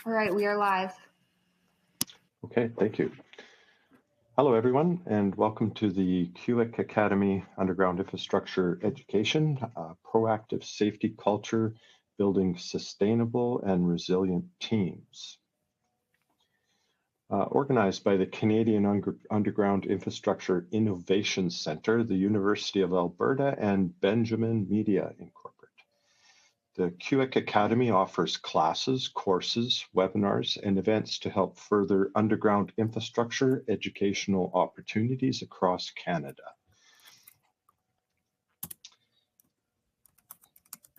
All right, we are live. Okay, thank you. Hello, everyone, and welcome to the CUIC Academy Underground Infrastructure Education, Proactive Safety Culture, Building Sustainable and Resilient Teams. Organized by the Canadian Underground Infrastructure Innovation Centre, the University of Alberta, and Benjamin Media Incorporated. The CUIC Academy offers classes, courses, webinars, and events to help further underground infrastructure educational opportunities across Canada.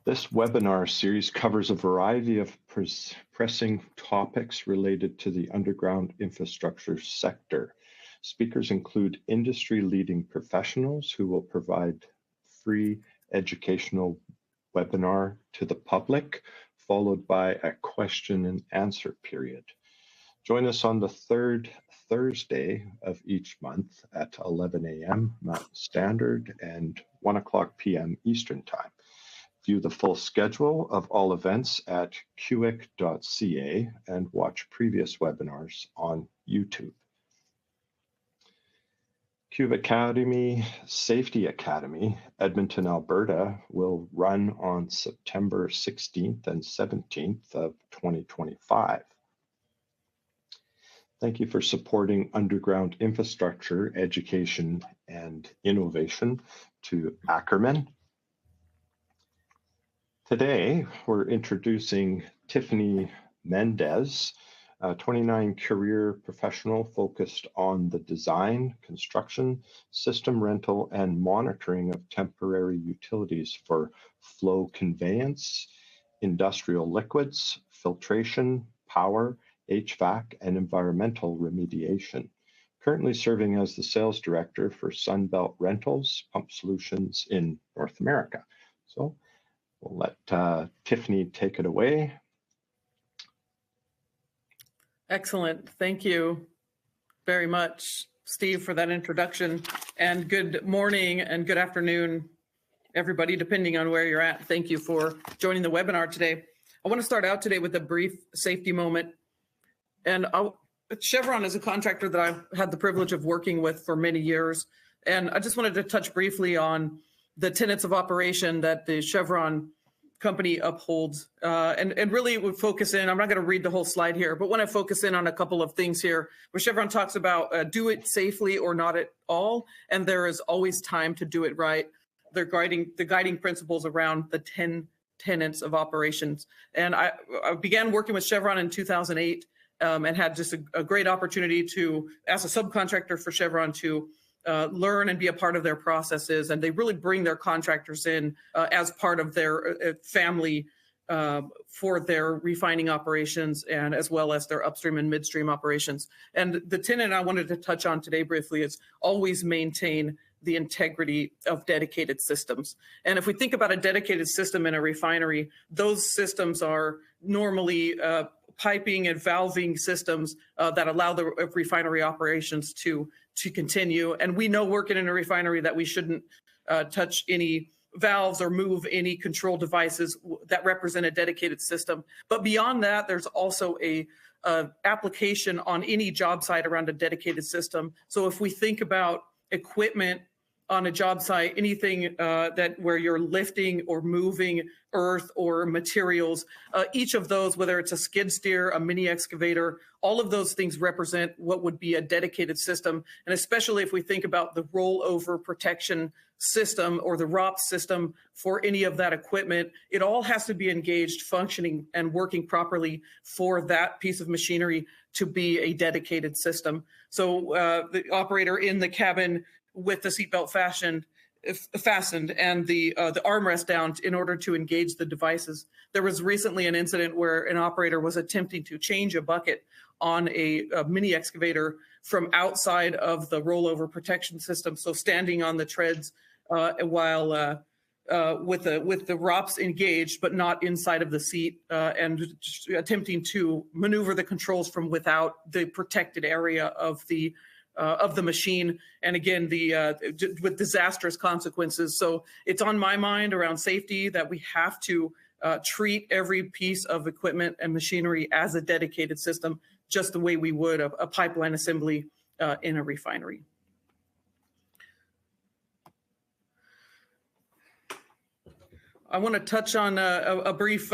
This webinar series covers a variety of pressing topics related to the underground infrastructure sector. Speakers include industry-leading professionals who will provide free educational webinar to the public, followed by a question and answer period. Join us on the third Thursday of each month at 11 a.m. Mountain Standard and 1 o'clock p.m. Eastern Time. View the full schedule of all events at cuic.ca and watch previous webinars on YouTube. CUIC Academy Safety Academy, Edmonton, Alberta, will run on September 16th and 17th of 2025. Thank you for supporting underground infrastructure, education, and innovation to Ackerman. Today, we're introducing Tiffanie Mendez, a 29 career professional focused on the design, construction, system rental, and monitoring of temporary utilities for flow conveyance, industrial liquids, filtration, power, HVAC, and environmental remediation. Currently serving as the sales director for Sunbelt Rentals Pump Solutions in North America. So we'll let Tiffanie take it away. Excellent. Thank you very much, Steve, for that introduction. And good morning and good afternoon, everybody, depending on where you're at. Thank you for joining the webinar today. I want to start out today with a brief safety moment. And Chevron is a contractor that I've had the privilege of working with for many years. And I just wanted to touch briefly on the tenets of operation that the Chevron company upholds, and really would focus in, I'm not going to read the whole slide here, but want to focus in on a couple of things here where Chevron talks about do it safely or not at all, and there is always time to do it right. They're the guiding principles around the 10 tenets of operations. And I began working with Chevron in 2008 and had just a great opportunity to, as a subcontractor for Chevron, to learn and be a part of their processes, and they really bring their contractors in as part of their family for their refining operations and as well as their upstream and midstream operations. And the tenet I wanted to touch on today briefly is always maintain the integrity of dedicated systems. And if we think about a dedicated system in a refinery, those systems are normally piping and valving systems that allow the refinery operations to continue. And we know working in a refinery that we shouldn't touch any valves or move any control devices that represent a dedicated system. But beyond that, there's also a application on any job site around a dedicated system. So if we think about equipment on a job site, anything that where you're lifting or moving earth or materials, each of those, whether it's a skid steer, a mini excavator, all of those things represent what would be a dedicated system. And especially if we think about the rollover protection system or the ROPS system for any of that equipment, it all has to be engaged, functioning, and working properly for that piece of machinery to be a dedicated system. So the operator in the cabin with the seatbelt fastened and the armrest down in order to engage the devices. There was recently an incident where an operator was attempting to change a bucket on a mini excavator from outside of the rollover protection system, so standing on the treads while with the ROPS engaged, but not inside of the seat, and attempting to maneuver the controls from without the protected area of the machine, and again, with disastrous consequences. So it's on my mind around safety that we have to treat every piece of equipment and machinery as a dedicated system, just the way we would a pipeline assembly in a refinery. I want to touch on a brief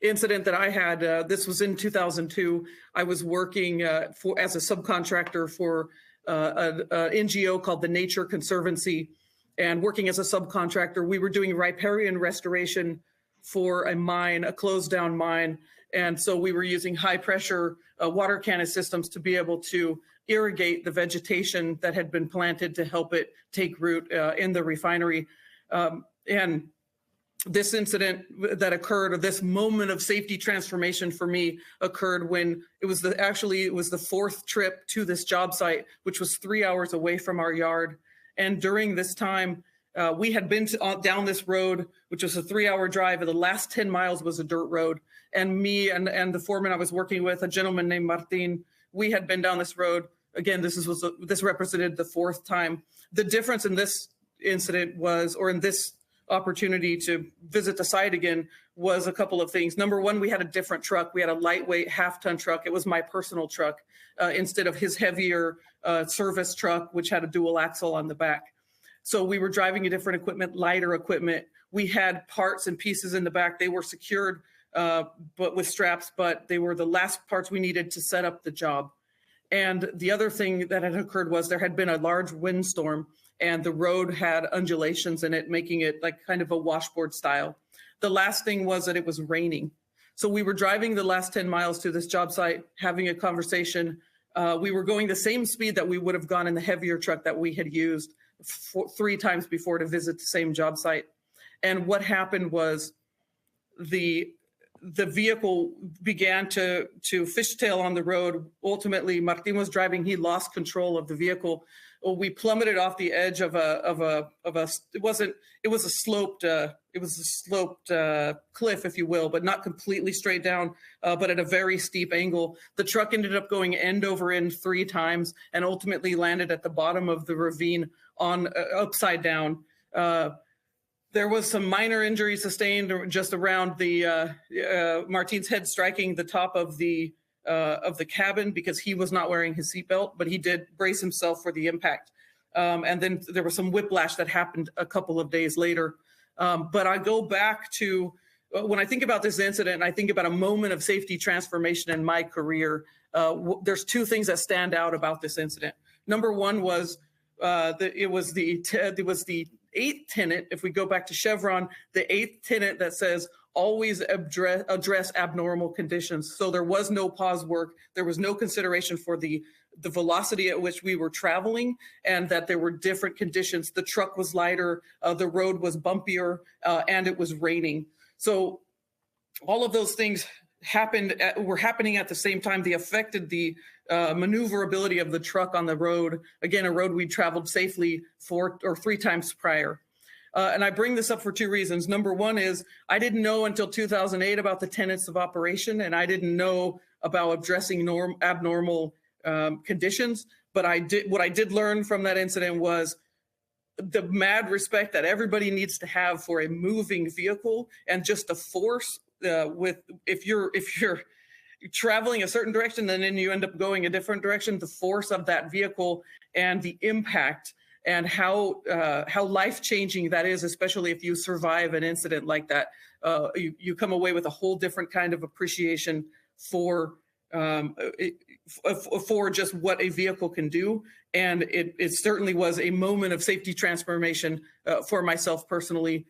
incident that I had. This was in 2002. I was working as a subcontractor for an NGO called the Nature Conservancy. And working as a subcontractor, we were doing riparian restoration for a mine, a closed down mine. And so we were using high pressure water cannon systems to be able to irrigate the vegetation that had been planted to help it take root in the refinery. And this incident that occurred, or this moment of safety transformation for me, occurred when it was the fourth trip to this job site, which was 3 hours away from our yard. And during this time, we had been down this road, which was a 3-hour drive, and the last 10 miles was a dirt road. And me and the foreman I was working with, a gentleman named Martin, we had been down this road. Again, this represented the fourth time. The difference in this incident was, or in this opportunity to visit the site again, was a couple of things. Number one, we had a different truck. We had a lightweight half-ton truck. It was my personal truck instead of his heavier service truck, which had a dual axle on the back. So we were driving a different equipment, lighter equipment. We had parts and pieces in the back. They were secured but with straps, but they were the last parts we needed to set up the job. And the other thing that had occurred was there had been a large windstorm, and the road had undulations in it, making it like kind of a washboard style. The last thing was that it was raining. So we were driving the last 10 miles to this job site, having a conversation. We were going the same speed that we would have gone in the heavier truck that we had used 3 times before to visit the same job site. And what happened was the vehicle began to fishtail on the road. Ultimately, Martin was driving. He lost control of the vehicle. We plummeted off the edge of a it was a sloped cliff, if you will, but not completely straight down, but at a very steep angle. The truck ended up going end over end 3 times and ultimately landed at the bottom of the ravine on upside down. There was some minor injuries sustained just around the Martin's head striking the top of the cabin because he was not wearing his seatbelt, but he did brace himself for the impact. And then there was some whiplash that happened a couple of days later. But I go back to when I think about this incident, I think about a moment of safety transformation in my career. There's 2 things that stand out about this incident. Number one was it was the 8th tenet. If we go back to Chevron, the 8th tenet that says always address abnormal conditions. So there was no pause work. There was no consideration for the velocity at which we were traveling, and that there were different conditions. The truck was lighter, the road was bumpier, and it was raining. So all of those things were happening at the same time. They affected the maneuverability of the truck on the road. Again, a road we traveled safely 4 or 3 times prior. And I bring this up for 2 reasons. Number one is I didn't know until 2008 about the tenets of operation, and I didn't know about addressing abnormal conditions. But what I did learn from that incident was the mad respect that everybody needs to have for a moving vehicle, and just the force if you're traveling a certain direction and then you end up going a different direction, the force of that vehicle and the impact, and how life-changing that is, especially if you survive an incident like that. You come away with a whole different kind of appreciation for just what a vehicle can do. And it certainly was a moment of safety transformation for myself personally.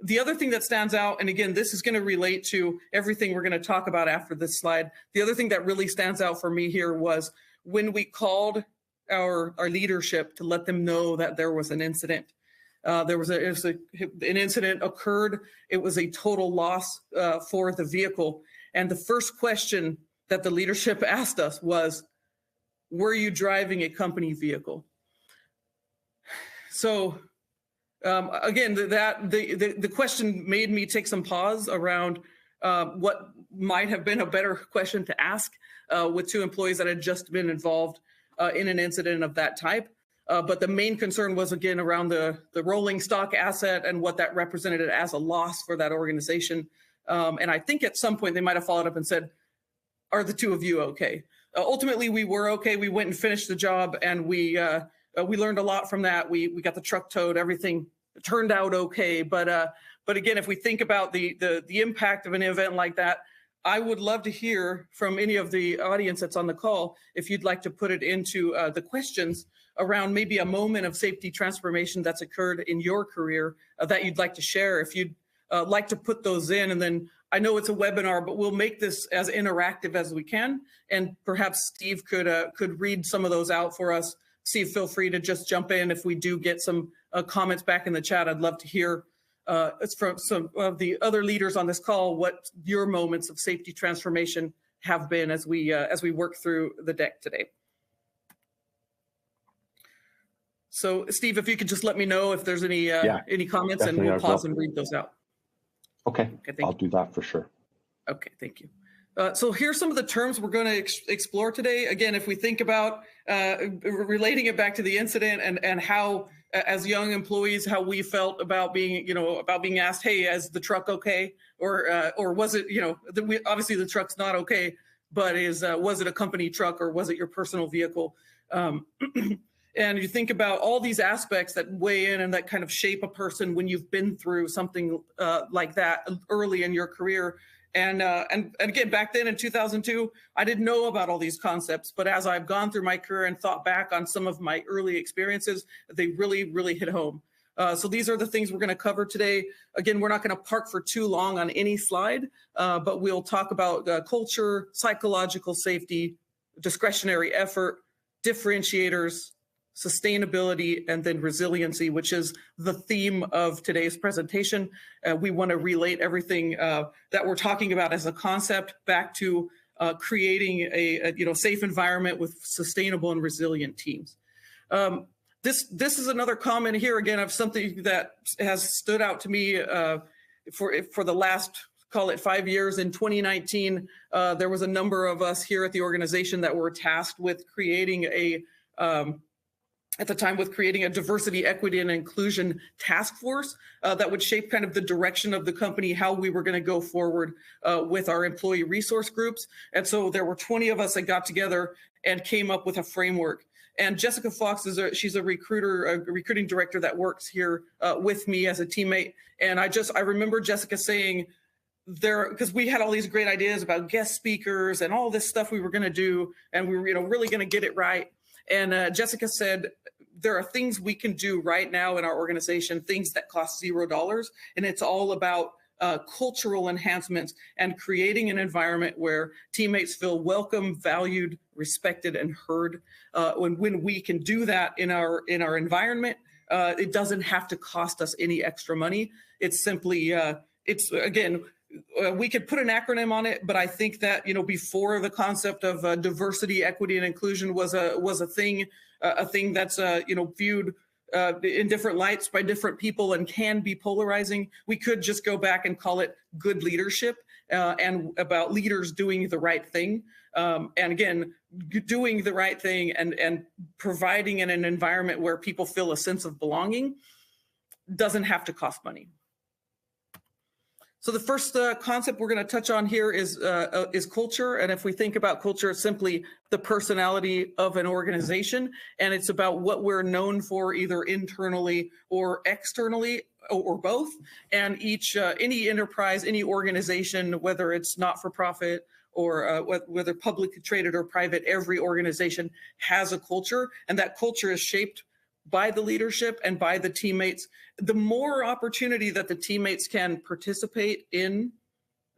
The other thing that stands out, and again, this is going to relate to everything we're going to talk about after this slide. The other thing that really stands out for me here was when we called our leadership to let them know that there was an incident. An incident occurred. It was a total loss for the vehicle. And the first question that the leadership asked us was, were you driving a company vehicle? So again, the question made me take some pause around what might have been a better question to ask with 2 employees that had just been involved in an incident of that type. But the main concern was, again, around the rolling stock asset and what that represented as a loss for that organization. And I think at some point they might have followed up and said, are the two of you okay? Ultimately, we were okay. We went and finished the job, and we learned a lot from that. We got the truck towed. Everything turned out okay. But again, if we think about the impact of an event like that, I would love to hear from any of the audience that's on the call if you'd like to put it into the questions around maybe a moment of safety transformation that's occurred in your career that you'd like to share. If you'd like to put those in, and then I know it's a webinar, but we'll make this as interactive as we can, and perhaps Steve could read some of those out for us. Steve, feel free to just jump in if we do get some comments back in the chat. I'd love to hear it's from some of the other leaders on this call what your moments of safety transformation have been as we work through the deck today. So, Steve, if you could just let me know if there's any comments, and we'll pause and read those out. Okay, I'll do that for sure. Okay, thank you. So here's some of the terms we're going to explore today. Again, if we think about relating it back to the incident and how, as young employees, how we felt about being asked, "Hey, is the truck okay?" or was it, obviously the truck's not okay, but was it a company truck or was it your personal vehicle? And you think about all these aspects that weigh in and that kind of shape a person when you've been through something like that early in your career. And again, back then in 2002, I didn't know about all these concepts, but as I've gone through my career and thought back on some of my early experiences, they really, really hit home. So these are the things we're going to cover today. Again, we're not going to park for too long on any slide, but we'll talk about culture, psychological safety, discretionary effort, differentiators, sustainability, and then resiliency, which is the theme of today's presentation. We want to relate everything that we're talking about as a concept back to creating a safe environment with sustainable and resilient teams. This is another comment here again of something that has stood out to me for the last, call it 5 years. In 2019, there was a number of us here at the organization that were tasked with creating at the time with creating a diversity, equity, and inclusion task force that would shape kind of the direction of the company, how we were going to go forward with our employee resource groups. And so there were 20 of us that got together and came up with a framework. And Jessica Fox she's a recruiting director that works here with me as a teammate. And I remember Jessica saying, because we had all these great ideas about guest speakers and all this stuff we were going to do, and we were really going to get it right. And Jessica said, there are things we can do right now in our organization, things that cost $0. And it's all about cultural enhancements and creating an environment where teammates feel welcome, valued, respected, and heard. When we can do that in our environment, it doesn't have to cost us any extra money. It's simply, we could put an acronym on it, but I think that, before the concept of diversity, equity, and inclusion was a thing that's viewed in different lights by different people and can be polarizing, we could just go back and call it good leadership and about leaders doing the right thing. And again, doing the right thing and providing in an environment where people feel a sense of belonging doesn't have to cost money. So the first concept we're going to touch on here is culture. And if we think about culture, it's simply the personality of an organization. And it's about what we're known for either internally or externally or both. And any enterprise, any organization, whether it's not-for-profit or whether publicly traded or private, every organization has a culture. And that culture is shaped by the leadership and by the teammates. The more opportunity that the teammates can participate in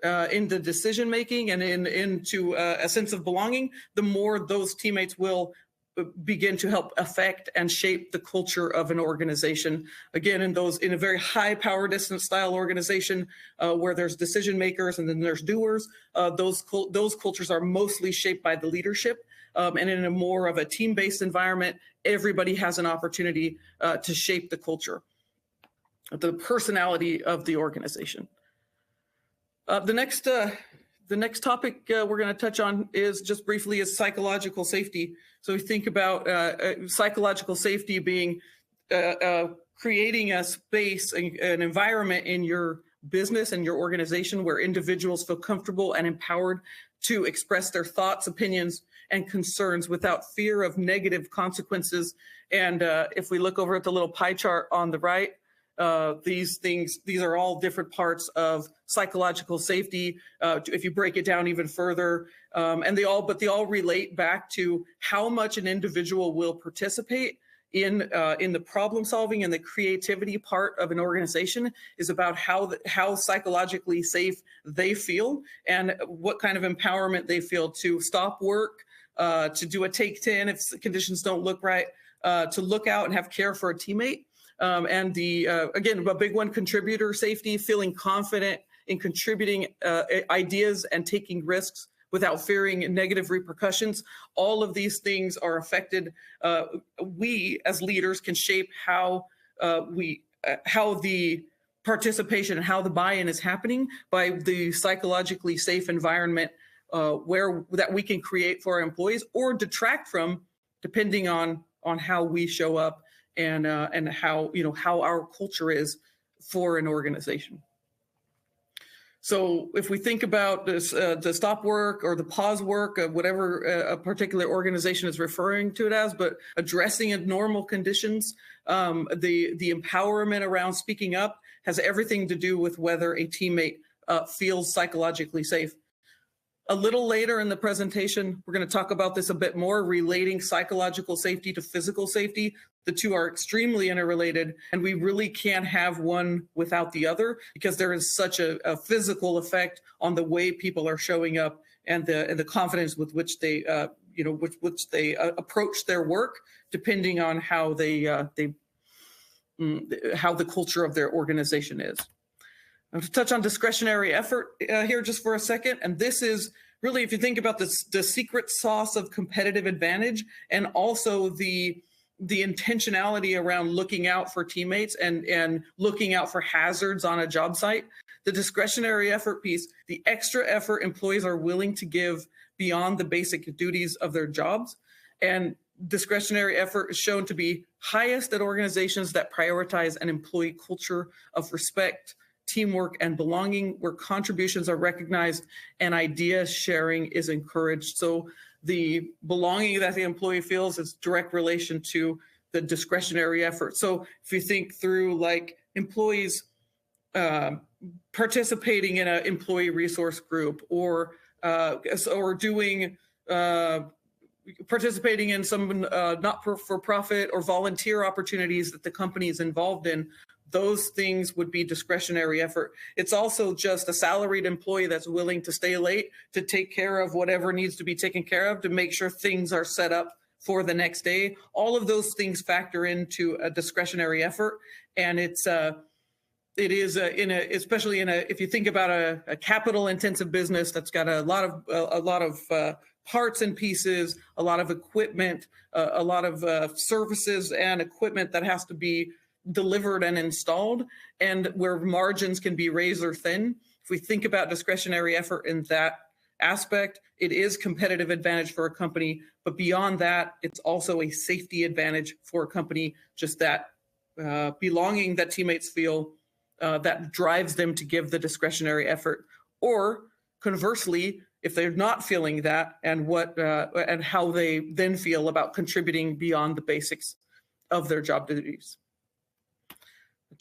the decision making and into a sense of belonging, the more those teammates will begin to help affect and shape the culture of an organization. Again, in a very high power distance style organization where there's decision makers and then there's doers, those cultures are mostly shaped by the leadership. And in a more of a team-based environment, everybody has an opportunity to shape the culture, the personality of the organization. The next topic we're going to touch on is just briefly is psychological safety. So we think about psychological safety being creating a space, an environment in your business and your organization where individuals feel comfortable and empowered to express their thoughts, opinions, and concerns without fear of negative consequences. And if we look over at the little pie chart on the right, these are all different parts of psychological safety. If you break it down even further, and they all relate back to how much an individual will participate in the problem solving and the creativity part of an organization is about how psychologically safe they feel and what kind of empowerment they feel to stop work, to do a take 10 if conditions don't look right, to look out and have care for a teammate. And again, a big one, contributor safety, feeling confident in contributing ideas and taking risks without fearing negative repercussions. All of these things are affected. We as leaders can shape how the participation and how the buy-in is happening by the psychologically safe environment that we can create for our employees or detract from, depending on how we show up and how our culture is for an organization. So if we think about this, the stop work or the pause work, whatever a particular organization is referring to it as, but addressing abnormal conditions, the empowerment around speaking up has everything to do with whether a teammate feels psychologically safe. A little later in the presentation, we're going to talk about this a bit more, relating psychological safety to physical safety. The two are extremely interrelated, and we really can't have one without the other because there is such a physical effect on the way people are showing up and the confidence with which they approach their work, depending on how how the culture of their organization is. I'm going to touch on discretionary effort here just for a second. And this is really, if you think about the secret sauce of competitive advantage and also the intentionality around looking out for teammates and looking out for hazards on a job site, the discretionary effort piece, the extra effort employees are willing to give beyond the basic duties of their jobs. And discretionary effort is shown to be highest at organizations that prioritize an employee culture of respect, teamwork, and belonging, where contributions are recognized and idea sharing is encouraged. So the belonging that the employee feels is direct relation to the discretionary effort. So if you think through like employees participating in an employee resource group or doing participating in some not-for-profit or volunteer opportunities that the company is involved in, those things would be discretionary effort. It's also just a salaried employee that's willing to stay late to take care of whatever needs to be taken care of to make sure things are set up for the next day. All of those things factor into a discretionary effort, and it is especially if you think about a capital-intensive business that's got a lot of parts and pieces, a lot of equipment, a lot of services and equipment that has to be delivered and installed, and where margins can be razor thin. If we think about discretionary effort in that aspect, it is competitive advantage for a company, but beyond that, it's also a safety advantage for a company, just that belonging that teammates feel that drives them to give the discretionary effort. Or conversely, if they're not feeling that, and how they then feel about contributing beyond the basics of their job duties.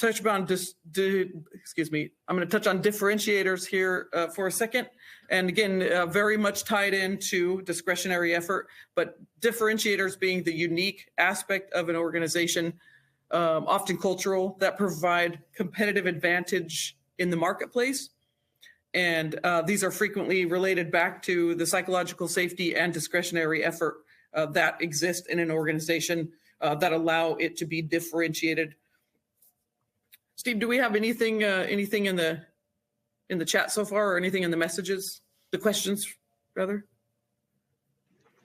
I'm going to touch on differentiators here for a second. And again, very much tied into discretionary effort, but differentiators being the unique aspect of an organization, often cultural, that provide competitive advantage in the marketplace. And these are frequently related back to the psychological safety and discretionary effort that exist in an organization that allow it to be differentiated. Steve, do we have anything in the chat so far, or anything in the messages, the questions rather?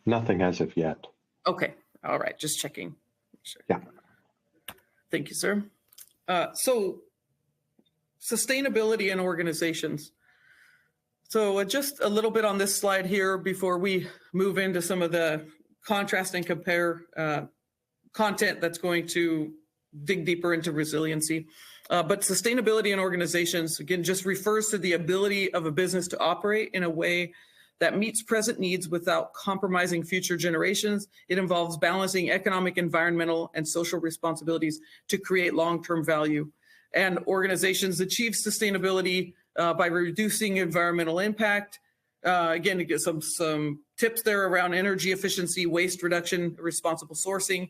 Nothing as of yet. Okay, all right, just checking. Sure. Yeah. Thank you, sir. So sustainability in organizations. So just a little bit on this slide here before we move into some of the contrast and compare content that's going to dig deeper into resiliency. But sustainability in organizations, again, just refers to the ability of a business to operate in a way that meets present needs without compromising future generations. It involves balancing economic, environmental, and social responsibilities to create long-term value. And organizations achieve sustainability by reducing environmental impact. Again, to get some tips there around energy efficiency, waste reduction, responsible sourcing,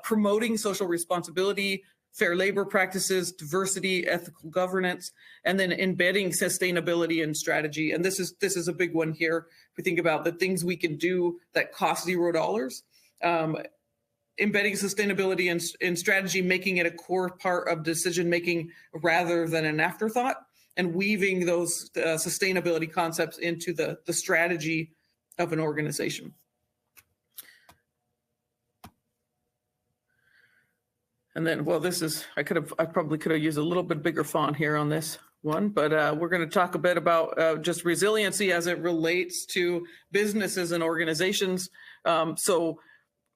promoting social responsibility, fair labor practices, diversity, ethical governance, and then embedding sustainability in strategy. And this is a big one here. If we think about the things we can do that cost $0, embedding sustainability in strategy, making it a core part of decision making rather than an afterthought, and weaving those sustainability concepts into the strategy of an organization. And then, well, this is, I probably could have used a little bit bigger font here on this one, but we're going to talk a bit about just resiliency as it relates to businesses and organizations. So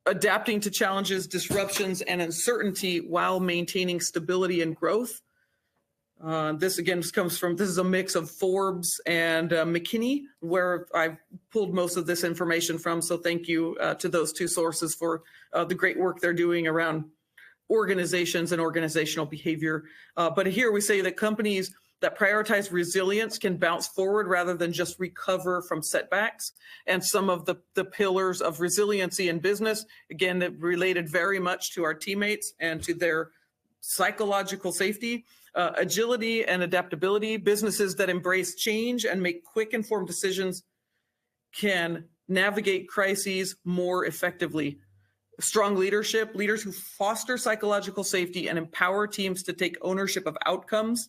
adapting to challenges, disruptions, and uncertainty while maintaining stability and growth. This again comes from, this is a mix of Forbes and McKinney, where I've pulled most of this information from. So thank you to those two sources for the great work they're doing around organizations and organizational behavior. But here we say that companies that prioritize resilience can bounce forward rather than just recover from setbacks. And some of the pillars of resiliency in business, again, that related very much to our teammates and to their psychological safety, agility and adaptability. Businesses that embrace change and make quick, informed decisions can navigate crises more effectively. Strong leadership, leaders who foster psychological safety and empower teams to take ownership of outcomes,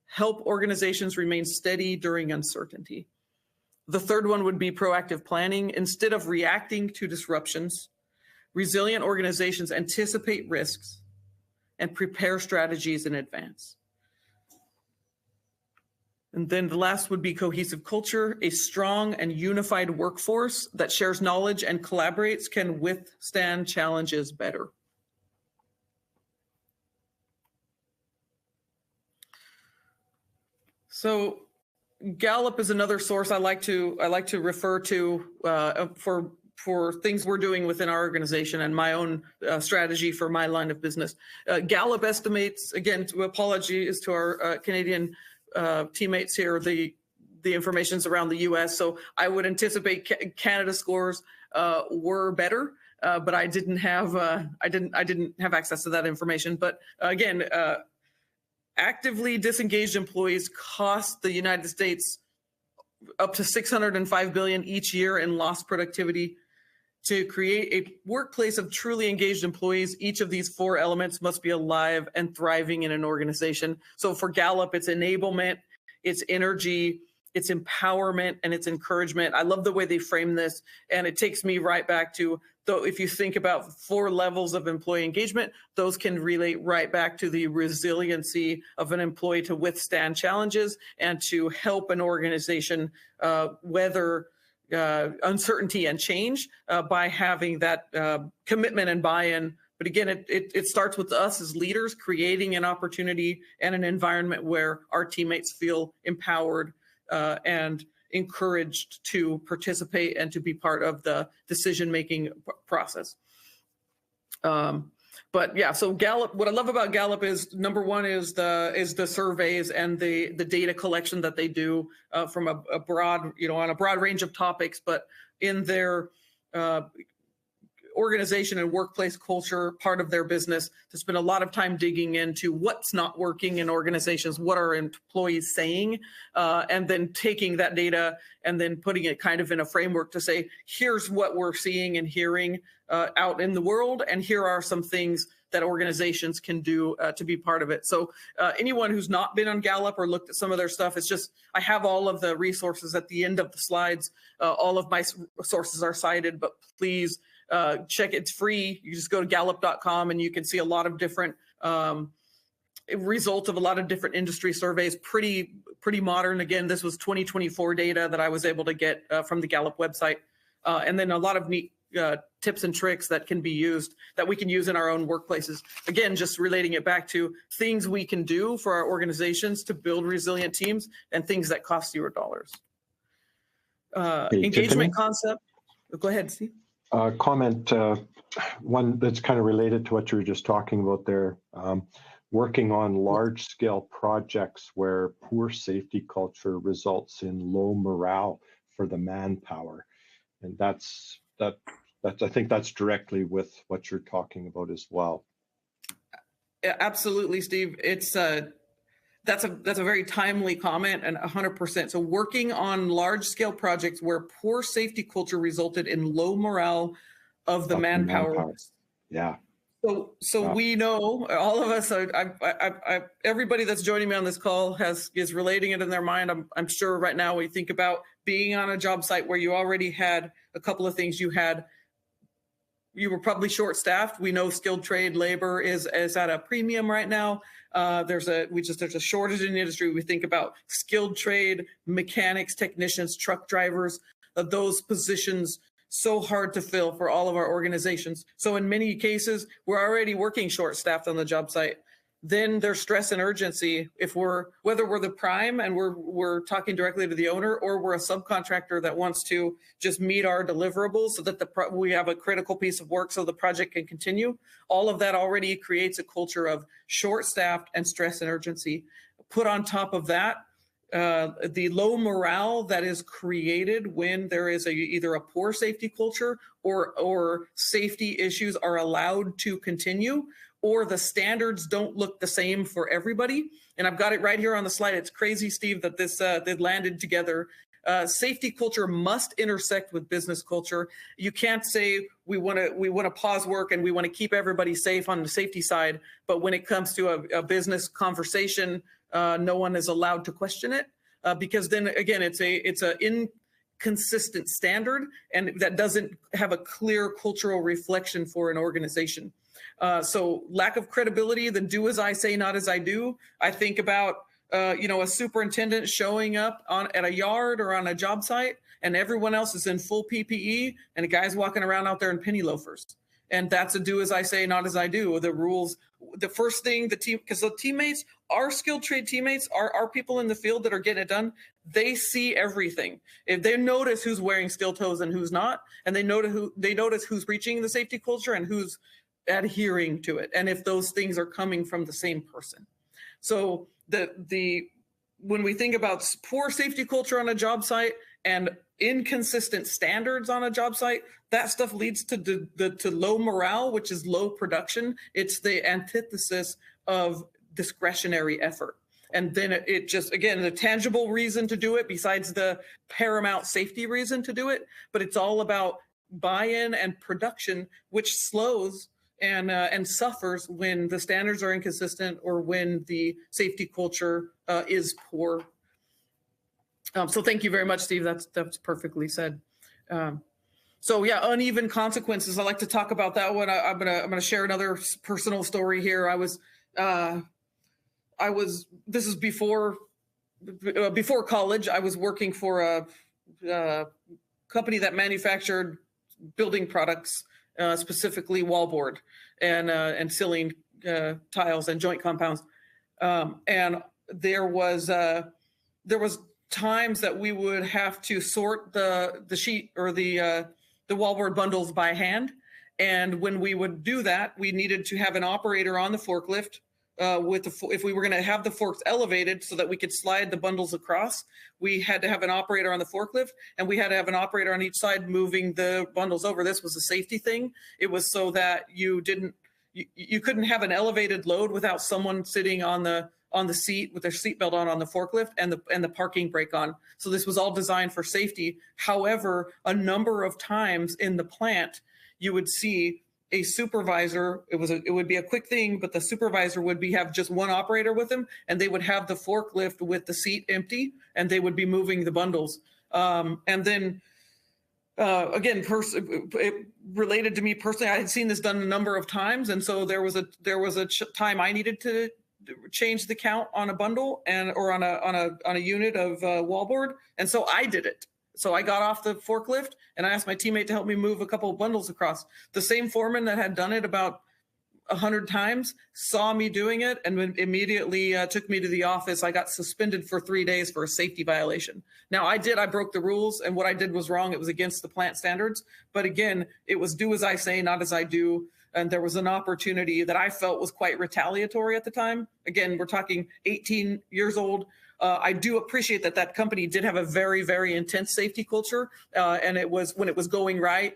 help organizations remain steady during uncertainty. The third one would be proactive planning. Instead of reacting to disruptions, resilient organizations anticipate risks and prepare strategies in advance. And then the last would be cohesive culture. A strong and unified workforce that shares knowledge and collaborates can withstand challenges better. So Gallup is another source I like to refer to for things we're doing within our organization and my own strategy for my line of business. Gallup estimates, again, apologies to our Canadian teammates here, the information's around the US. So I would anticipate Canada scores were better, but I didn't have access to that information. But again, actively disengaged employees cost the United States up to $605 billion each year in lost productivity. To create a workplace of truly engaged employees, each of these four elements must be alive and thriving in an organization. So for Gallup, it's enablement, it's energy, it's empowerment, and it's encouragement. I love the way they frame this, and it takes me right back to, though, if you think about 4 levels of employee engagement, those can relate right back to the resiliency of an employee to withstand challenges and to help an organization weather uncertainty and change by having that commitment and buy-in. But again, it starts with us as leaders creating an opportunity and an environment where our teammates feel empowered and encouraged to participate and to be part of the decision-making process. But yeah, so Gallup, what I love about Gallup is, number one is the surveys and the data collection that they do from a broad, on a broad range of topics, but in their organization and workplace culture part of their business, to spend a lot of time digging into what's not working in organizations, what are employees saying, and then taking that data and then putting it kind of in a framework to say, here's what we're seeing and hearing out in the world, and here are some things that organizations can do to be part of it. So anyone who's not been on Gallup or looked at some of their stuff, it's just, I have all of the resources at the end of the slides. All of my sources are cited, but please check it. It's free. You just go to gallup.com and you can see a lot of different results of a lot of different industry surveys. Pretty modern. Again, this was 2024 data that I was able to get from the Gallup website. And then a lot of neat tips and tricks that can be used, that we can use in our own workplaces. Again, just relating it back to things we can do for our organizations to build resilient teams and things that cost $0. Hey, Engagement Tiffanie? concept. Go ahead, Steve. Comment, one that's kind of related to what you were just talking about there. Working on large-scale projects where poor safety culture results in low morale for the manpower, and that's I think that's directly with what you're talking about as well. Yeah, absolutely, Steve. It's that's a very timely comment, and 100%. So working on large-scale projects where poor safety culture resulted in low morale of the manpower. Yeah. So we know, all of us, everybody that's joining me on this call is relating it in their mind. I'm sure right now we think about being on a job site where you already had a couple of things. You were probably short-staffed. We know skilled trade labor is at a premium right now. There's a shortage in the industry. We think about skilled trade, mechanics, technicians, truck drivers, those positions so hard to fill for all of our organizations. So in many cases, we're already working short-staffed on the job site. Then there's stress and urgency whether we're the prime and we're talking directly to the owner, or we're a subcontractor that wants to just meet our deliverables so that we have a critical piece of work so the project can continue. All of that already creates a culture of short-staffed and stress and urgency. Put on top of that, the low morale that is created when there is either a poor safety culture or safety issues are allowed to continue, or the standards don't look the same for everybody. And I've got it right here on the slide. It's crazy, Steve, that they landed together. Safety culture must intersect with business culture. You can't say we want to pause work and we want to keep everybody safe on the safety side, but when it comes to a business conversation, no one is allowed to question it, because then again, it's a inconsistent standard, and that doesn't have a clear cultural reflection for an organization. So lack of credibility, then do as I say, not as I do. I think about a superintendent showing up at a yard or on a job site, and everyone else is in full PPE, and a guy's walking around out there in penny loafers. And that's a do as I say, not as I do. The rules, the first thing because the teammates, our skilled trade teammates, are people in the field that are getting it done. They see everything. If they notice who's wearing steel toes and who's not, and they notice who's reaching the safety culture and who's adhering to it, and if those things are coming from the same person. So when we think about poor safety culture on a job site and inconsistent standards on a job site, that stuff leads to low morale, which is low production. It's the antithesis of discretionary effort. And then it just, again, the tangible reason to do it besides the paramount safety reason to do it, but it's all about buy-in and production, which slows and suffers when the standards are inconsistent or when the safety culture is poor. So thank you very much, Steve. That's perfectly said. So yeah, uneven consequences. I like to talk about that one. I'm gonna share another personal story here. This is before college. I was working for a company that manufactured building products, specifically wallboard and ceiling tiles and joint compounds. And there was times that we would have to sort the sheet or the wallboard bundles by hand. And when we would do that, we needed to have an operator on the forklift if we were going to have the forks elevated so that we could slide the bundles across. We had to have an operator on the forklift, and we had to have an operator on each side moving the bundles over. This was a safety thing. It was so that you couldn't have an elevated load without someone sitting on the seat with their seatbelt on the forklift and the parking brake on. So this was all designed for safety. However, a number of times in the plant, you would see a supervisor. It would be a quick thing, but the supervisor would have just one operator with him, and they would have the forklift with the seat empty, and they would be moving the bundles. And then again, it related to me personally. I had seen this done a number of times, and so there was a time I needed to change the count on a bundle or on a unit of wallboard, and so I did it. So I got off the forklift and I asked my teammate to help me move a couple of bundles across. The same foreman that had done it about 100 times saw me doing it and immediately took me to the office. I got suspended for 3 days for a safety violation. Now I broke the rules, and what I did was wrong. It was against the plant standards. But again, it was do as I say, not as I do. And there was an opportunity that I felt was quite retaliatory at the time. Again, we're talking 18 years old. I do appreciate that company did have a very, very intense safety culture. And it was, when it was going right,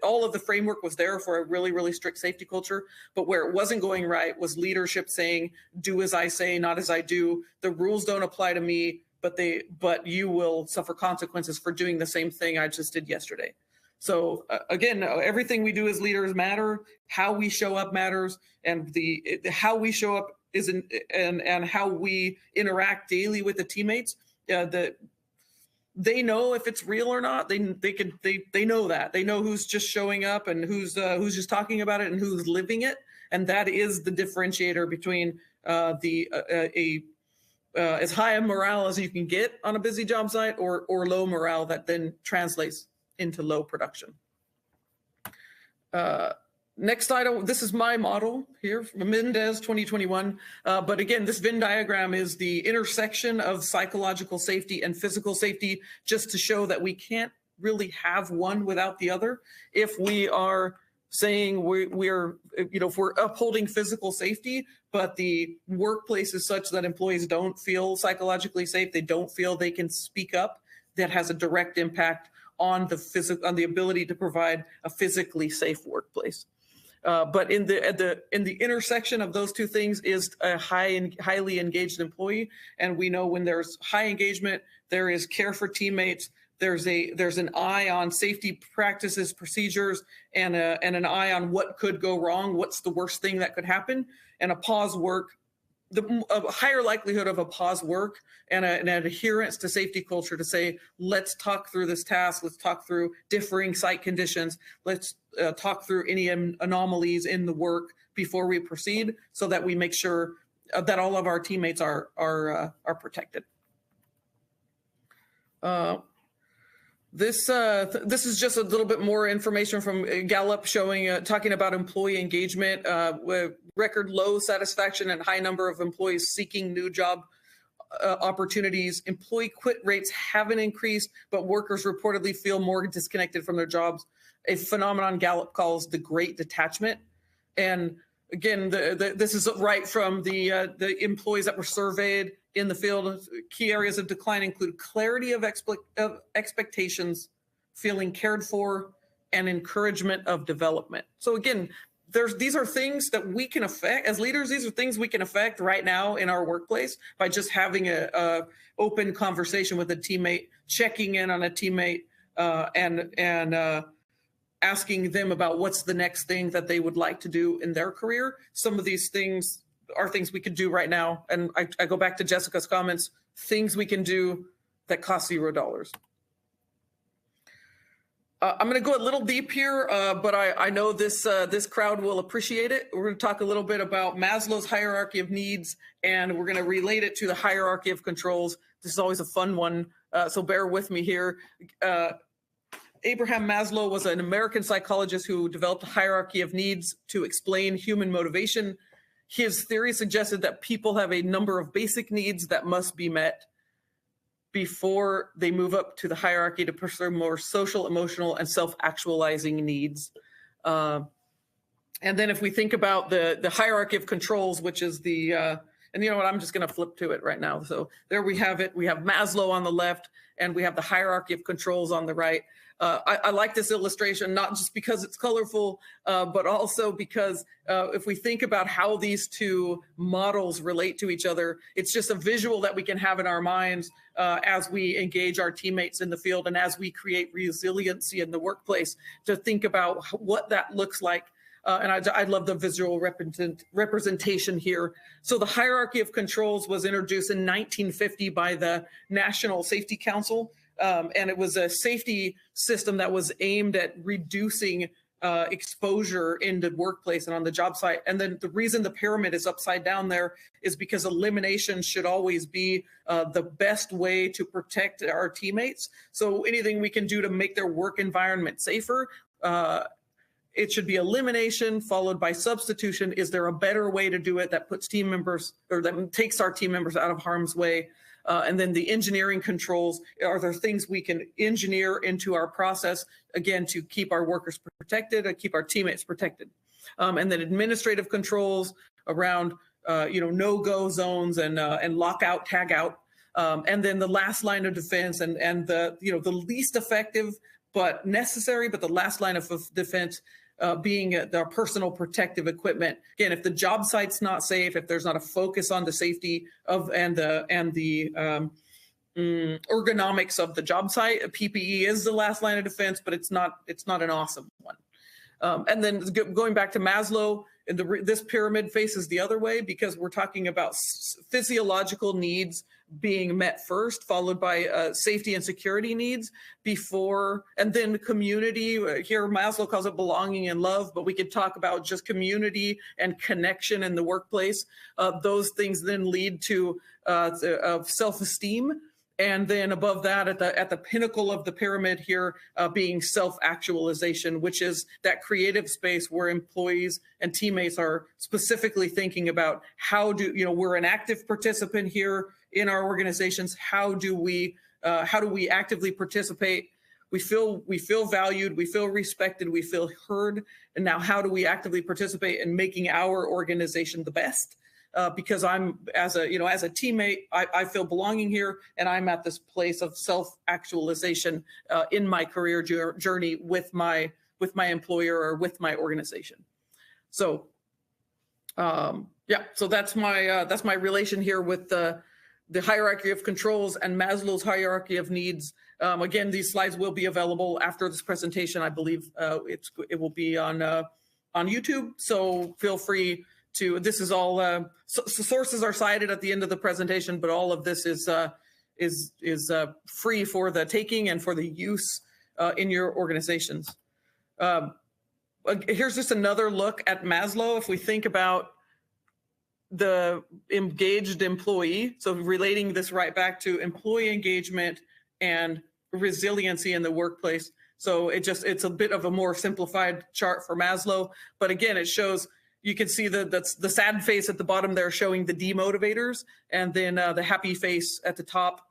all of the framework was there for a really, really strict safety culture. But where it wasn't going right was leadership saying, do as I say, not as I do. The rules don't apply to me, but you will suffer consequences for doing the same thing I just did yesterday. So again, everything we do as leaders matter. How we show up matters, and how we show up and how we interact daily with the teammates. They know if it's real or not. They know that. They know who's just showing up and who's just talking about it and who's living it, and that is the differentiator between as high a morale as you can get on a busy job site or low morale that then translates into low production. Next item, this is my model here from Mendez 2021. But again, this Venn diagram is the intersection of psychological safety and physical safety, just to show that we can't really have one without the other. If we are saying if we're upholding physical safety, but the workplace is such that employees don't feel psychologically safe, they don't feel they can speak up, that has a direct impact on the ability to provide a physically safe workplace. But in the intersection of those two things is a highly engaged employee, and we know when there's high engagement, there is care for teammates. There's an eye on safety practices, procedures, and an eye on what could go wrong. What's the worst thing that could happen? And a pause work. A higher likelihood of a pause work and an adherence to safety culture to say, let's talk through this task, let's talk through differing site conditions, let's talk through any anomalies in the work before we proceed, so that we make sure that all of our teammates are protected. This is just a little bit more information from Gallup showing, talking about employee engagement, with record low satisfaction and high number of employees seeking new job opportunities. Employee quit rates haven't increased, but workers reportedly feel more disconnected from their jobs, a phenomenon Gallup calls the Great Detachment. And again, this is right from the employees that were surveyed in the field. Key areas of decline include clarity of expectations, feeling cared for, and encouragement of development. So again, these are things that we can affect as leaders. These are things we can affect right now in our workplace by just having a open conversation with a teammate, checking in on a teammate, and asking them about what's the next thing that they would like to do in their career. Some of these things are things we could do right now. And I go back to Jessica's comments, things we can do that cost $0. I'm going to go a little deep here, but I know this crowd will appreciate it. We're going to talk a little bit about Maslow's hierarchy of needs, and we're going to relate it to the hierarchy of controls. This is always a fun one, so bear with me here. Abraham Maslow was an American psychologist who developed a hierarchy of needs to explain human motivation. His theory suggested that people have a number of basic needs that must be met before they move up to the hierarchy to pursue more social, emotional, and self-actualizing needs. And then if we think about the hierarchy of controls, which is and you know what, I'm just going to flip to it right now. So there we have it. We have Maslow on the left, and we have the hierarchy of controls on the right. I like this illustration, not just because it's colorful, but also because if we think about how these two models relate to each other, it's just a visual that we can have in our minds as we engage our teammates in the field and as we create resiliency in the workplace, to think about what that looks like. And I love the visual representation here. So the hierarchy of controls was introduced in 1950 by the National Safety Council. And it was a safety system that was aimed at reducing exposure in the workplace and on the job site. And then the reason the pyramid is upside down there is because elimination should always be the best way to protect our teammates. So anything we can do to make their work environment safer, it should be elimination followed by substitution. Is there a better way to do it that puts team members, or that takes our team members out of harm's way? And then the engineering controls, are there things we can engineer into our process, again, to keep our workers protected, and keep our teammates protected? And then administrative controls around, no-go zones and lockout, tag out. And then the last line of defense and the least effective but necessary, but the last line of defense being their personal protective equipment. Again, if the job site's not safe, if there's not a focus on the safety of and the ergonomics of the job site, PPE is the last line of defense, but it's not an awesome one. And then going back to Maslow, this pyramid faces the other way because we're talking about physiological needs being met first, followed by safety and security needs before, and then community. Here, Maslow calls it belonging and love, but we could talk about just community and connection in the workplace. Those things then lead to self-esteem. And then above that, at the pinnacle of the pyramid here, being self-actualization, which is that creative space where employees and teammates are specifically thinking about how we're an active participant here in our organizations. How do we actively participate? We feel valued, we feel respected, we feel heard. And now how do we actively participate in making our organization the best? Because I'm, as a teammate, I feel belonging here, and I'm at this place of self-actualization in my career journey with my employer or with my organization. So, so that's my relation here with the hierarchy of controls and Maslow's hierarchy of needs. Again, these slides will be available after this presentation. I believe it will be on YouTube. So feel free to. This is all sources are cited at the end of the presentation, but all of this is free for the taking and for the use in your organizations. Here's just another look at Maslow. If we think about the engaged employee, so relating this right back to employee engagement and resiliency in the workplace. So it's a bit of a more simplified chart for Maslow, but again, it shows. You can see that's the sad face at the bottom there showing the demotivators, and then the happy face at the top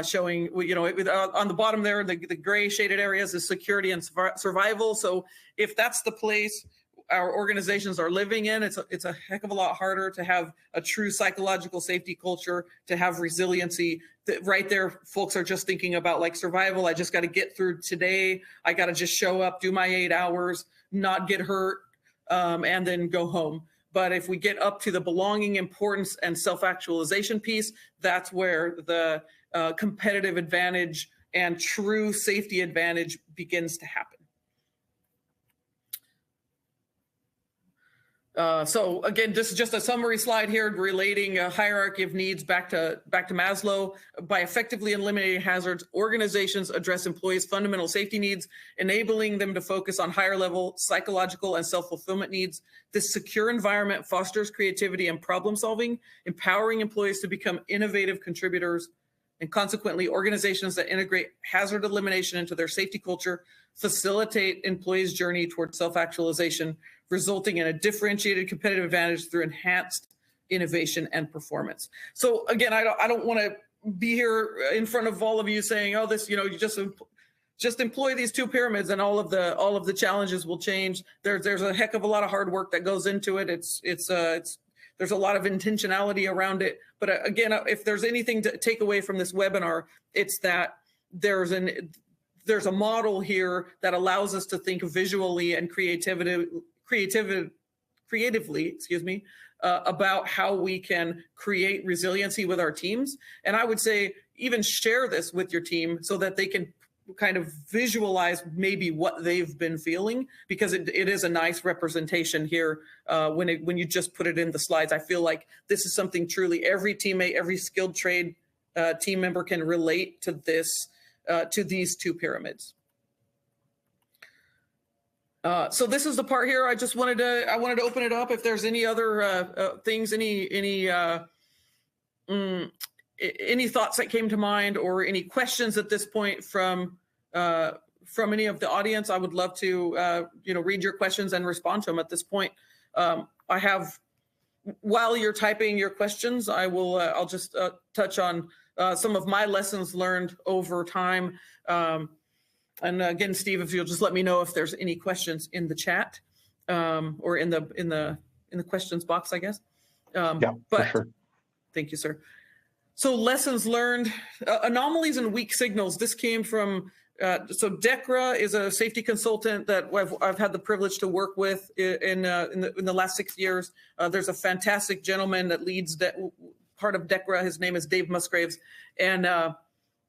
showing, on the bottom there, the gray shaded areas is security and survival. So if that's the place our organizations are living in, it's a heck of a lot harder to have a true psychological safety culture, to have resiliency. Right there, folks are just thinking about like survival. I just got to get through today. I got to just show up, do my 8 hours, not get hurt, and then go home. But if we get up to the belonging, importance, and self-actualization piece, that's where the competitive advantage and true safety advantage begins to happen. So again, this is just a summary slide here relating a hierarchy of needs back to Maslow. By effectively eliminating hazards, organizations address employees' fundamental safety needs, enabling them to focus on higher level psychological and self-fulfillment needs. This secure environment fosters creativity and problem solving, empowering employees to become innovative contributors, and consequently, organizations that integrate hazard elimination into their safety culture facilitate employees' journey towards self-actualization, resulting in a differentiated competitive advantage through enhanced innovation and performance. So again, I don't want to be here in front of all of you saying, oh, this, you just employ these two pyramids and all of the challenges will change. There's a heck of a lot of hard work that goes into it. There's a lot of intentionality around it. But again, if there's anything to take away from this webinar, it's that there's a model here that allows us to think visually and creatively, about how we can create resiliency with our teams. And I would say even share this with your team so that they can kind of visualize maybe what they've been feeling, because it is a nice representation here when you just put it in the slides. I feel like this is something truly every teammate, every skilled trade team member can relate to this, to these two pyramids. So this is the part here. I wanted to open it up. If there's any other things, any thoughts that came to mind, or any questions at this point from any of the audience, I would love to read your questions and respond to them at this point. I have, while you're typing your questions, I'll just touch on some of my lessons learned over time. And again, Steve, if you'll just let me know if there's any questions in the chat, or in the questions box, I guess. Yeah, but for sure. Thank you, sir. So lessons learned, anomalies and weak signals. This came from, so DECRA is a safety consultant that I've had the privilege to work with in the last 6 years. There's a fantastic gentleman that leads part of DECRA. His name is Dave Musgraves.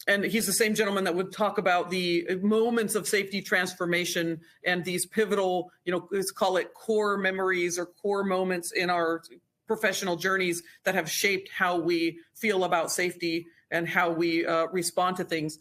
And he's the same gentleman that would talk about the moments of safety transformation and these pivotal, let's call it core memories or core moments in our professional journeys that have shaped how we feel about safety and how we respond to things.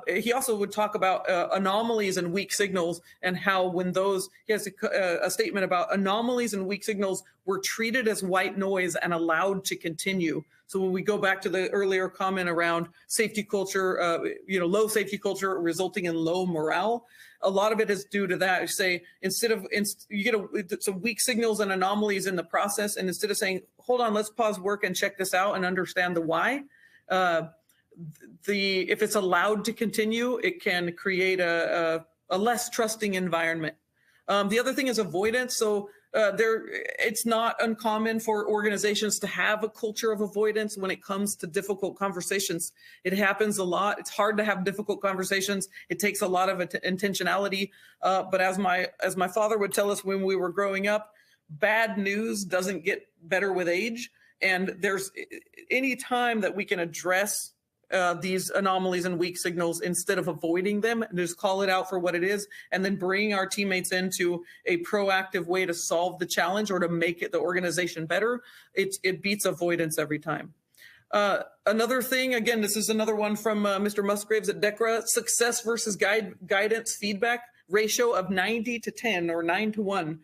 He also would talk about anomalies and weak signals, and how he has a statement about anomalies and weak signals were treated as white noise and allowed to continue. So when we go back to the earlier comment around safety culture, low safety culture resulting in low morale, a lot of it is due to that. You say, you get some weak signals and anomalies in the process, and instead of saying, hold on, let's pause work and check this out and understand the why, if it's allowed to continue, it can create a less trusting environment. The other thing is avoidance. So it's not uncommon for organizations to have a culture of avoidance when it comes to difficult conversations. It happens a lot. It's hard to have difficult conversations. It takes a lot of intentionality. But as my father would tell us when we were growing up, bad news doesn't get better with age. And there's any time that we can address these anomalies and weak signals instead of avoiding them, and just call it out for what it is, and then bring our teammates into a proactive way to solve the challenge or to make the organization better, it beats avoidance every time. Another thing, again, this is another one from Mr. Musgraves at DECRA, success versus guidance feedback ratio of 90-10 or 9-1.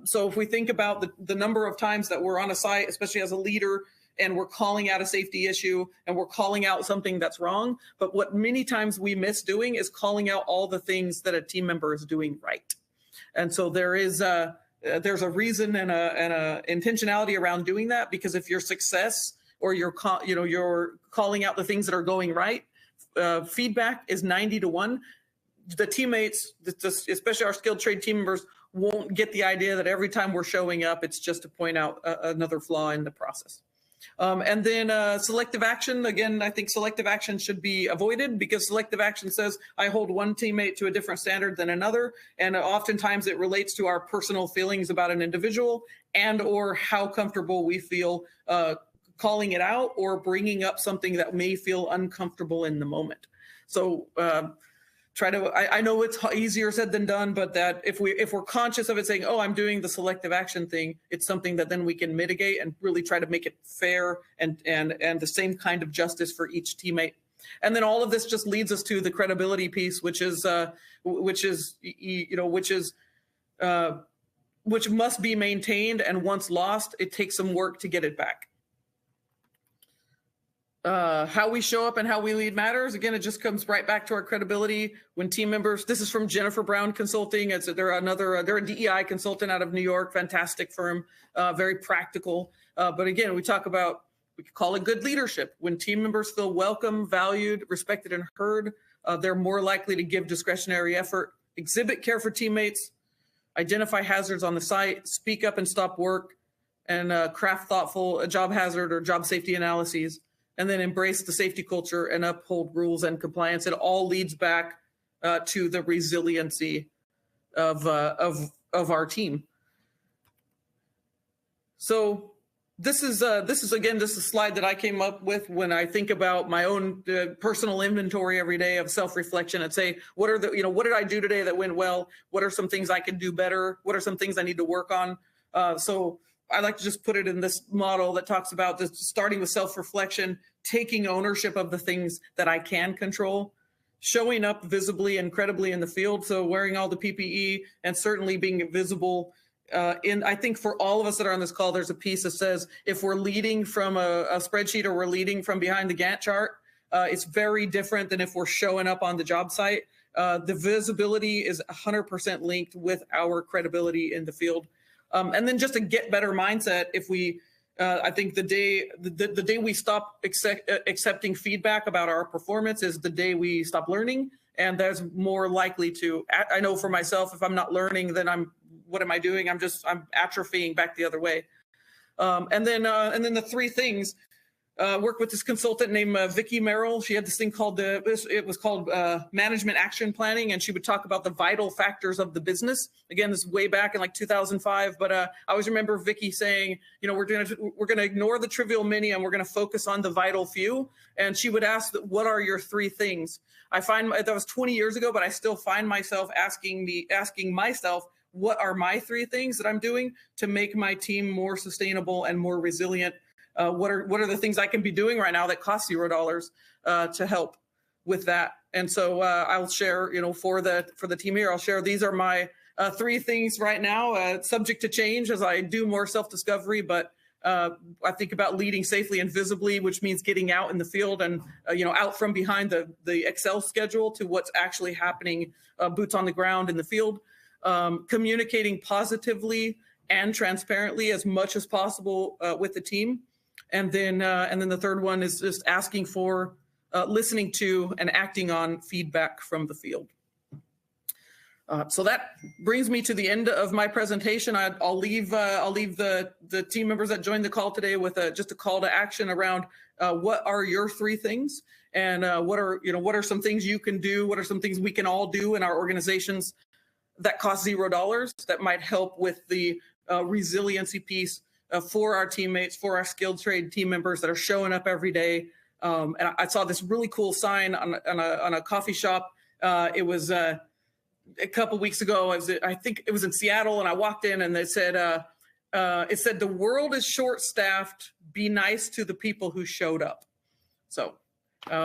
So if we think about the number of times that we're on a site, especially as a leader, and we're calling out a safety issue and we're calling out something that's wrong, but what many times we miss doing is calling out all the things that a team member is doing right. And so there's a reason and a intentionality around doing that, because if your success or you're calling out the things that are going right, feedback is 90-1. The teammates, especially our skilled trade team members, won't get the idea that every time we're showing up, it's just to point out another flaw in the process. And then selective action. Again, I think selective action should be avoided, because selective action says I hold one teammate to a different standard than another. And oftentimes it relates to our personal feelings about an individual and or how comfortable we feel calling it out or bringing up something that may feel uncomfortable in the moment. So I know it's easier said than done, but that if we're conscious of it, saying, oh, I'm doing the selective action thing, it's something that then we can mitigate and really try to make it fair and the same kind of justice for each teammate. And then all of this just leads us to the credibility piece, which must be maintained, and once lost, it takes some work to get it back. How we show up and how we lead matters. Again, it just comes right back to our credibility when team members. This is from Jennifer Brown Consulting. They're a DEI consultant out of New York, fantastic firm, very practical. But again, we could call it good leadership. When team members feel welcome, valued, respected, and heard, they're more likely to give discretionary effort, exhibit care for teammates, identify hazards on the site, speak up and stop work, and craft thoughtful job hazard or job safety analyses, and then embrace the safety culture and uphold rules and compliance. It all leads back to the resiliency of our team. So this is again just a slide that I came up with when I think about my own personal inventory every day of self-reflection, and say, what did I do today that went well? What are some things I can do better? What are some things I need to work on? So I like to just put it in this model that talks about starting with self-reflection, taking ownership of the things that I can control, showing up visibly and credibly in the field. So wearing all the PPE and certainly being visible. I think for all of us that are on this call, there's a piece that says if we're leading from a spreadsheet or we're leading from behind the Gantt chart, it's very different than if we're showing up on the job site. The visibility is 100% linked with our credibility in the field. And then just a get better mindset. If we, I think the day we stop accepting feedback about our performance is the day we stop learning, and that's more likely to. I know for myself, if I'm not learning, then what am I doing? I'm atrophying back the other way. And then the three things. Work with this consultant named Vicki Merrill. She had this thing called it was called management action planning, and she would talk about the vital factors of the business. Again, this is way back in like 2005, but I always remember Vicki saying, we're gonna ignore the trivial many and we're gonna focus on the vital few. And she would ask, what are your three things? I find that was 20 years ago, but I still find myself asking myself, what are my three things that I'm doing to make my team more sustainable and more resilient? What are the things I can be doing right now that cost $0 to help with that? And so I'll share, for the team here, I'll share these are my three things right now, subject to change as I do more self-discovery. But I think about leading safely and visibly, which means getting out in the field and out from behind the Excel schedule to what's actually happening, boots on the ground in the field, communicating positively and transparently as much as possible with the team. And then the third one is just asking for, listening to, and acting on feedback from the field. So that brings me to the end of my presentation. I'll leave the team members that joined the call today with just a call to action around what are your three things, and what are some things you can do, what are some things we can all do in our organizations that cost $0 that might help with the resiliency piece for our teammates, for our skilled trade team members that are showing up every day. And I saw this really cool sign on a coffee shop. It was a couple weeks ago. I think it was in Seattle, and I walked in and it said, the world is short-staffed. Be nice to the people who showed up. So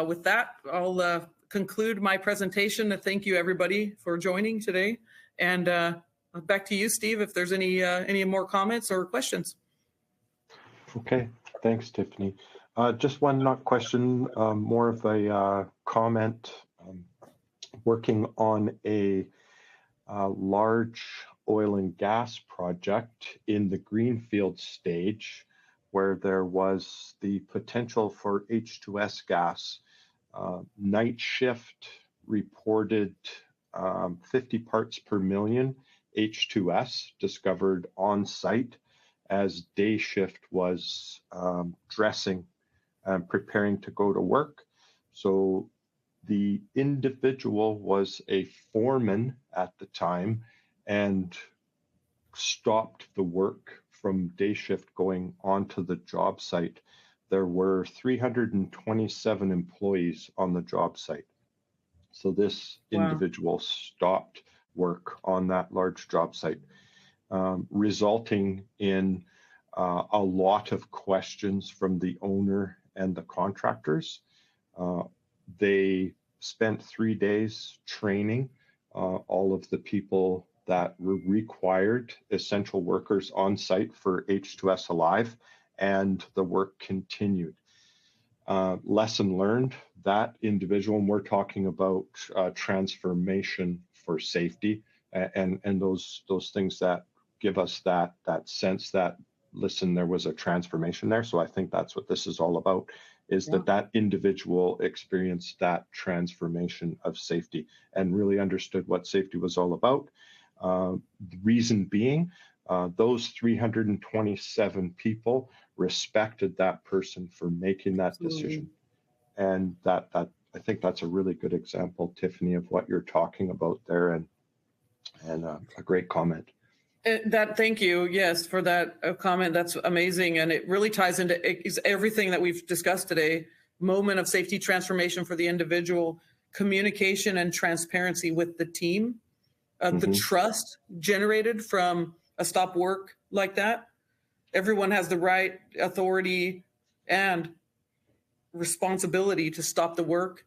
with that, I'll conclude my presentation. Thank you, everybody, for joining today. And back to you, Steve, if there's any more comments or questions. Okay, thanks, Tiffany. Just one, not question, more of a comment. Working on a large oil and gas project in the greenfield stage, where there was the potential for H2S gas. Night shift reported 50 parts per million H2S discovered on site, as day shift was dressing and preparing to go to work. So the individual was a foreman at the time and stopped the work from day shift going onto the job site. There were 327 employees on the job site. So this individual stopped work on that large job site, resulting in a lot of questions from the owner and the contractors. They spent 3 days training all of the people that were required, essential workers on site for H2S Alive, and the work continued. Lesson learned, that individual, and we're talking about transformation for safety, and those things that give us that sense that, listen, there was a transformation there. So I think that's what this is all about, is that individual experienced that transformation of safety and really understood what safety was all about. The reason being, those 327 people respected that person for making that decision. And that I think that's a really good example, Tiffany, of what you're talking about there, and a great comment. Thank you, yes, for that comment. That's amazing, and it really ties into everything that we've discussed today. Moment of safety transformation for the individual, communication and transparency with the team, the trust generated from a stop work like that. Everyone has the right, authority, and responsibility to stop the work.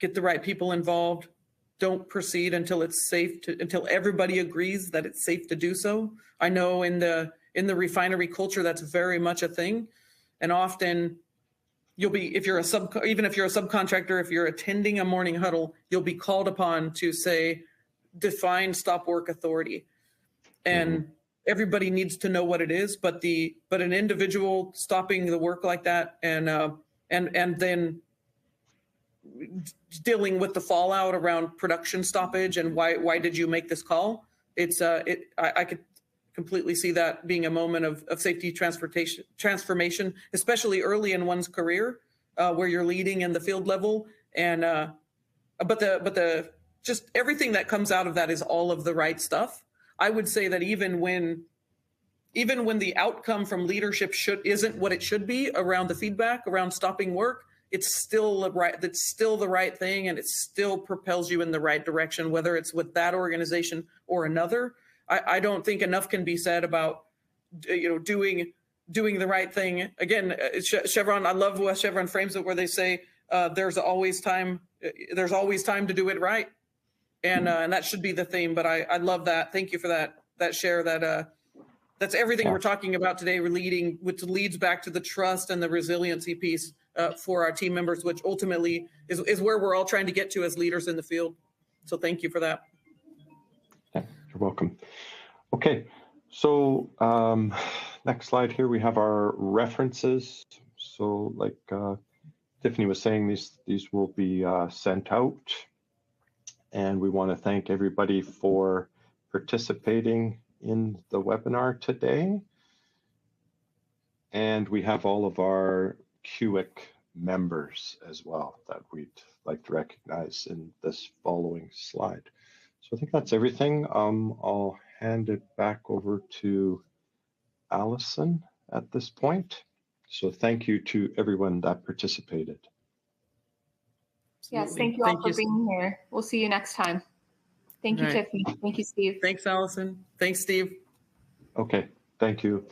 get the right people involved. Don't proceed until it's safe until everybody agrees that it's safe to do so. I know in the refinery culture, that's very much a thing. And often you'll be, if you're even if you're a subcontractor, if you're attending a morning huddle, you'll be called upon to say, define stop work authority. And everybody needs to know what it is, but an individual stopping the work like that and then dealing with the fallout around production stoppage and why did you make this call? I could completely see that being a moment of safety transformation, especially early in one's career, where you're leading in the field level. And but the just everything that comes out of that is all of the right stuff. I would say that even when the outcome from leadership isn't what it should be around the feedback around stopping work, it's still the right thing, and it still propels you in the right direction, whether it's with that organization or another. I don't think enough can be said about doing the right thing. Again, Chevron. I love how Chevron frames it, where they say there's always time to do it right, and that should be the theme. But I love that. Thank you for that share. That's everything we're talking about today. Which leads back to the trust and the resiliency piece for our team members, which ultimately is where we're all trying to get to as leaders in the field. So thank you for that. Yeah, you're welcome. Okay, so next slide here, we have our references. So like Tiffany was saying, these will be sent out. And we want to thank everybody for participating in the webinar today. And we have all of our QIC members as well that we'd like to recognize in this following slide. So I think that's everything. I'll hand it back over to Allison at this point. So thank you to everyone that participated. Yes, thank you all for being here. We'll see you next time. Thank you, Tiffany. Thank you, Steve. Thanks, Allison. Thanks, Steve. Okay, thank you.